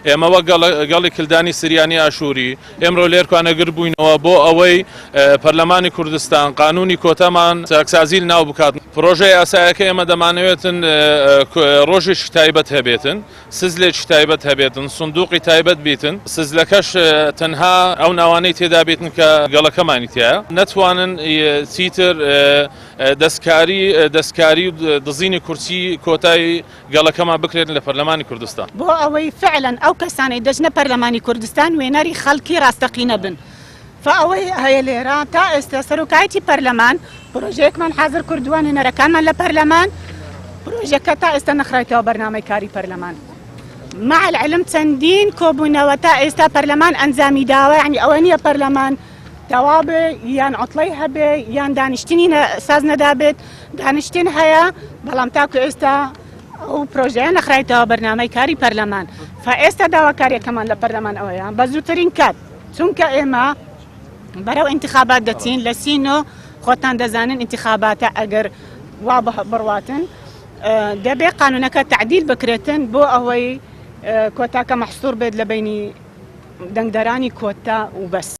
ئێمە وەک گەڵی کلدانی سریانی ئاشووری ئێمڕۆ لێرکوانەگر بووینەوە بۆ ئەوەی پەرلەمانی کوردستان قانونی کۆتەمان چاکسازی ناو بکات. پرۆژەی ئاسایەکە ئێمە دەمانەوێتن ڕۆژێکی تایبەت هەبێتن، سزلێکی تایبەت هەبێتن، سندوقی تایبەت بیتن، سزلەکەش تەنها ئەو ناوانەی تێدا بێتن کە گەڵەکەمانی تایە، نەتوانن چیتر دەستکاری و دزینی کورسی کۆتایی گەڵەکەمان بکرێن لە پەرلەمانی کوردستان. بۆ ئەوەی فعلا ئەو کەسانی دەژنە پەرلەمانی کوردستان وێنەری خەڵکی ڕاستەقینە بن. فەوەی هەیە لێرە تا ئێستا سەرۆکایەتی پەرلەمان پرۆژەیەکمان حاضر کردووە نوێنەرەکانمان لە پەرلەمان، پرۆژەکە تا ئێستا نەخرایەتەوە بەرنامەی کاری پەرلەمان. مع العلم چەندین کۆبوونەوە تا ئێستا پەرلەمان ئەنجامی داوە، یعنی ئەوە نییە پەرلەمان تەوابێ یان عوتڵەی هەبێ یان دانیشتنی ساز نەدابێت، دانیشتن هەیە بەڵام تاکو ئێستا ئەو پرۆژەیە نەخرایەتەوە بەرنامەی کاری پەرلەمان. ئێستا داواکاریەکەمان لە پەرلەمان ئەوەیە بە زووترین کات، چونکە ئێمە بەرەو انتخابات دەچین لە سینۆ خۆتان دەزانن انتخاباتە ئەگەر وا بڕواتن دەبێ قانونەکە تعدیل بکرێتن بۆ ئەوەی کۆتاکە مەحسوور بێت لە بینی دەنگدەرانی کۆتا و بەس.